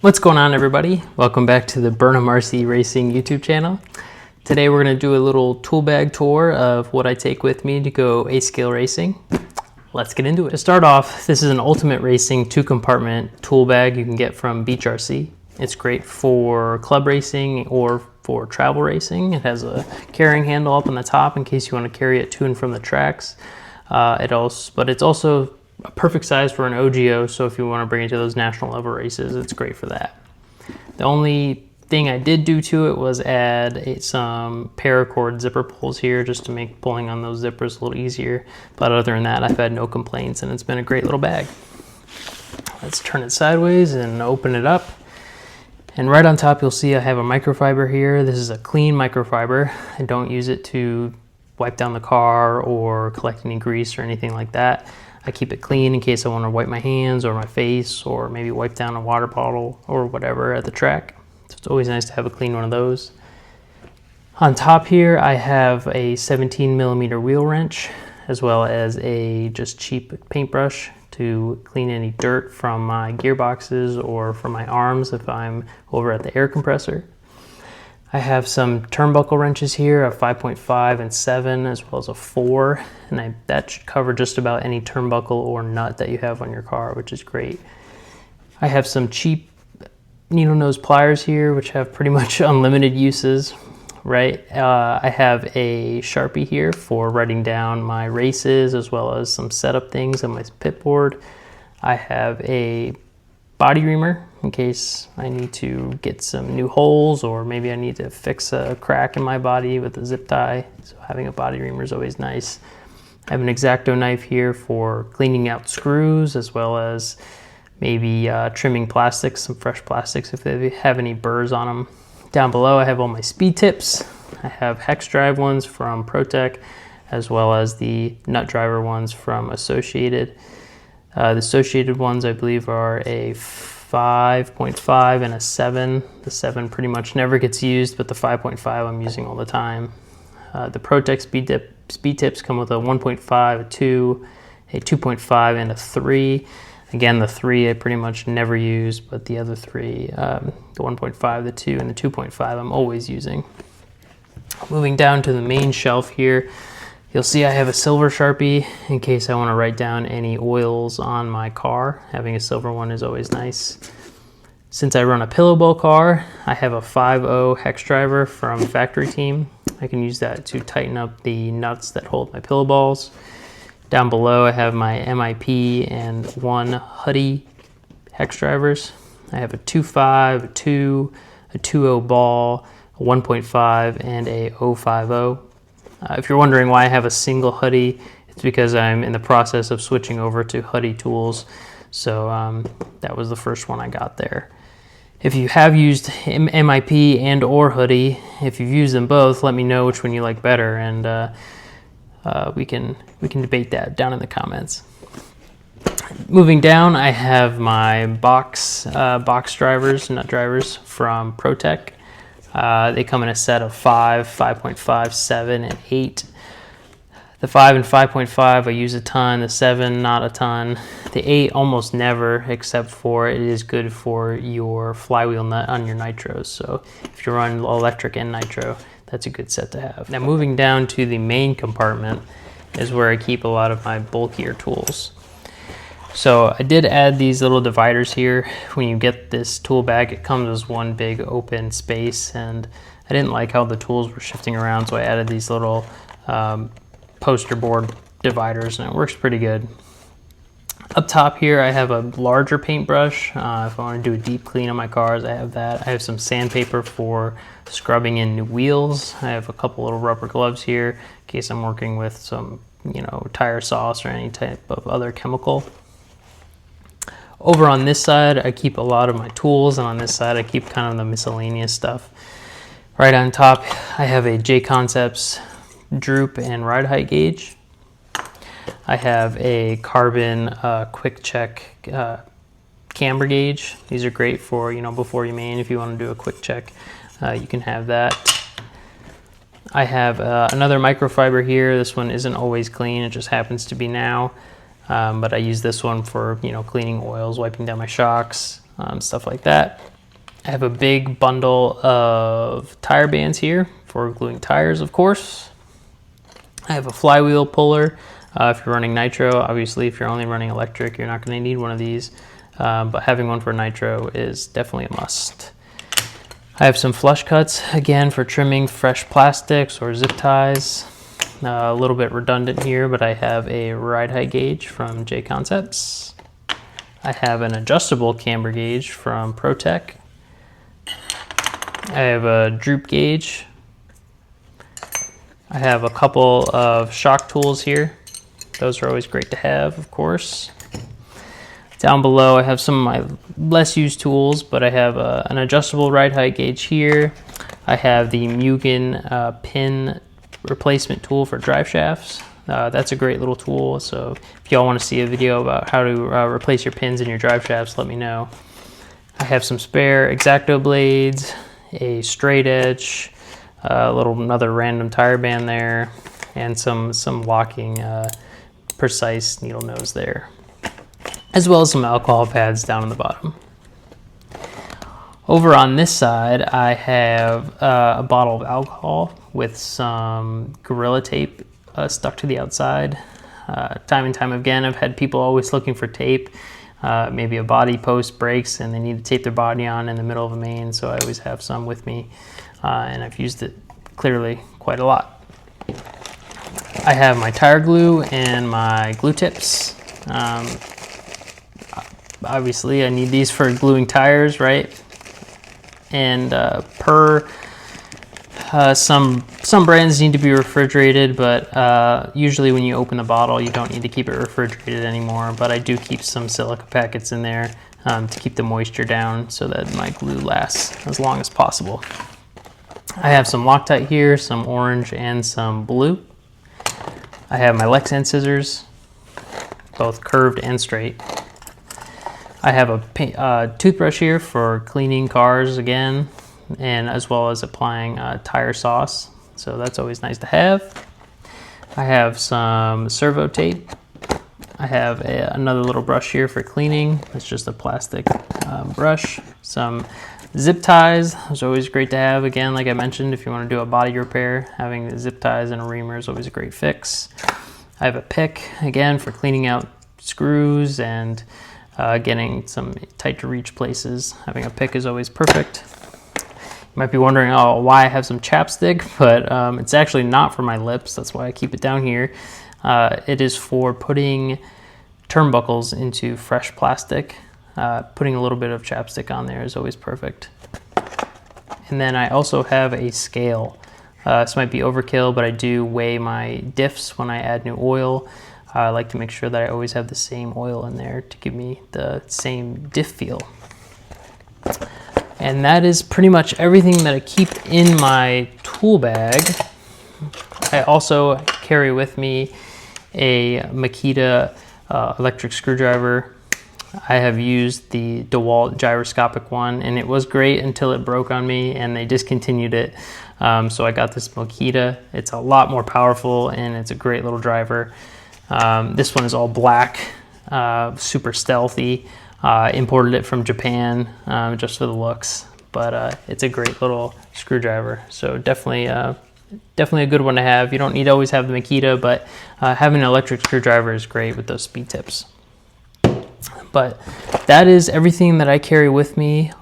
What's going on, everybody? Welcome back to the Burnham RC Racing YouTube channel. Today we're going to do a little tool bag tour of what I take with me to go A-scale racing. Let's get into it. To start off, this is an Ultimate Racing 2-compartment tool bag you can get from Beach RC. It's great for club racing or for travel racing. It has a carrying handle up on the top in case you want to carry it to and from the tracks. But it's also a perfect size for an OGO, so if you want to bring it to those national level races, it's great for that. The only thing I did do to it was add some paracord zipper pulls here just to make pulling on those zippers a little easier. But other than that, I've had no complaints and it's been a great little bag. Let's turn it sideways and open it up. And right on top, you'll see I have a microfiber here. This is a clean microfiber. I don't use it to wipe down the car or collect any grease or anything like that. I keep it clean in case I want to wipe my hands or my face or maybe wipe down a water bottle or whatever at the track. So it's always nice to have a clean one of those. On top here, I have a 17mm wheel wrench as well as a just cheap paintbrush to clean any dirt from my gearboxes or from my arms if I'm over at the air compressor. I have some turnbuckle wrenches here, a 5.5 and 7, as well as a 4, and that should cover just about any turnbuckle or nut that you have on your car, which is great. I have some cheap needle nose pliers here, which have pretty much unlimited uses, right? I have a Sharpie here for writing down my races, as well as some setup things on my pit board. I have a body reamer in case I need to get some new holes or maybe I need to fix a crack in my body with a zip tie. So having a body reamer is always nice. I have an X-Acto knife here for cleaning out screws as well as maybe trimming plastics, some fresh plastics if they have any burrs on them. Down below I have all my speed tips. I have hex drive ones from ProTech as well as the nut driver ones from Associated. The Associated ones I believe are a 5.5 and a 7. The 7 pretty much never gets used, but the 5.5 I'm using all the time. The ProTech speed tips come with a 1.5, a 2, a 2.5, and a 3. Again, the 3 I pretty much never use, but the other 3, the 1.5, the 2, and the 2.5 I'm always using. Moving down to the main shelf here, you'll see I have a silver Sharpie in case I want to write down any oils on my car. Having a silver one is always nice. Since I run a pillow bowl car, I have a 5.0 hex driver from Factory Team. I can use that to tighten up the nuts that hold my pillow balls. Down below I have my MIP and 1 Huddy hex drivers. I have a 2.5, a 2, a 2.0 ball, a 1.5, and a 0.50. If you're wondering why I have a single Huddy, it's because I'm in the process of switching over to Huddy tools. So that was the first one I got there. If you have used MIP and or Huddy, if you've used them both, let me know which one you like better, and we can debate that down in the comments. Moving down, I have my box drivers, nut drivers from ProTech. They come in a set of 5, 5.5, 7, and 8. The 5 and 5.5 I use a ton, the 7 not a ton. The 8 almost never, except for it is good for your flywheel nut on your nitros. So if you run electric and nitro, that's a good set to have. Now moving down to the main compartment is where I keep a lot of my bulkier tools. So I did add these little dividers here. When you get this tool bag, it comes as one big open space, and I didn't like how the tools were shifting around, so I added these little poster board dividers, and it works pretty good. Up top here, I have a larger paintbrush. If I want to do a deep clean on my cars, I have that. I have some sandpaper for scrubbing in new wheels. I have a couple little rubber gloves here in case I'm working with some, tire sauce or any type of other chemical. Over on this side, I keep a lot of my tools, and on this side, I keep kind of the miscellaneous stuff. Right on top, I have a J-Concepts droop and ride height gauge. I have a carbon quick check camber gauge. These are great for, before you main, if you want to do a quick check, you can have that. I have another microfiber here. This one isn't always clean, it just happens to be now. but I use this one for, you know, cleaning oils, wiping down my shocks, stuff like that. I have a big bundle of tire bands here for gluing tires, of course. I have a flywheel puller if you're running nitro. Obviously, if you're only running electric, you're not going to need one of these, but having one for nitro is definitely a must. I have some flush cuts, again, for trimming fresh plastics or zip ties. A little bit redundant here, but I have a ride height gauge from J Concepts. I have an adjustable camber gauge from ProTech. I have a droop gauge. I have a couple of shock tools here. Those are always great to have, of course. Down below, I have some of my less used tools, but I have an adjustable ride height gauge here. I have the Mugen pin replacement tool for drive shafts. That's a great little tool, so if y'all want to see a video about how to replace your pins in your drive shafts, let me know. I have some spare X-Acto blades, a straight edge, another random tire band there, and some locking precise needle nose there, as well as some alcohol pads down on the bottom. Over on this side, I have a bottle of alcohol with some Gorilla Tape stuck to the outside. Time and time again, I've had people always looking for tape. Maybe a body post breaks and they need to tape their body on in the middle of a main, so I always have some with me, and I've used it clearly quite a lot. I have my tire glue and my glue tips. Obviously, I need these for gluing tires, right? And some brands need to be refrigerated, but usually when you open the bottle, you don't need to keep it refrigerated anymore. But I do keep some silica packets in there to keep the moisture down so that my glue lasts as long as possible. I have some Loctite here, some orange and some blue. I have my Lexan scissors, both curved and straight. I have a toothbrush here for cleaning cars again, and as well as applying tire sauce, so that's always nice to have. I have some servo tape. I have another little brush here for cleaning. It's just a plastic brush. Some zip ties. It's always great to have. Again, like I mentioned, if you want to do a body repair, having the zip ties and a reamer is always a great fix. I have a pick, again, for cleaning out screws and getting some tight to reach places. Having a pick is always perfect. You might be wondering, oh, why I have some chapstick, but it's actually not for my lips. That's why I keep it down here. It is for putting turnbuckles into fresh plastic. Putting a little bit of chapstick on there is always perfect. And then I also have a scale. This might be overkill, but I do weigh my diffs when I add new oil. I like to make sure that I always have the same oil in there to give me the same diff feel. And that is pretty much everything that I keep in my tool bag. I also carry with me a Makita electric screwdriver. I have used the DeWalt gyroscopic one, and it was great until it broke on me and they discontinued it. So I got this Makita. It's a lot more powerful and it's a great little driver. This one is all black, super stealthy. Imported it from Japan just for the looks, but it's a great little screwdriver. So definitely a good one to have. You don't need to always have the Makita, but having an electric screwdriver is great with those speed tips. But that is everything that I carry with me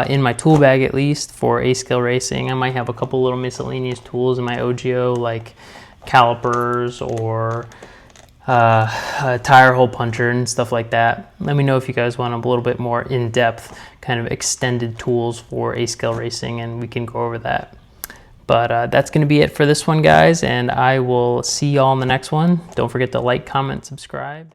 in my tool bag, at least for A-scale racing. I might have a couple little miscellaneous tools in my OGO, like calipers or a tire hole puncher and stuff like that. Let me know if you guys want a little bit more in-depth kind of extended tools for A-scale racing, and we can go over that. But that's going to be it for this one, guys, and I will see y'all in the next one. Don't forget to like, comment, subscribe.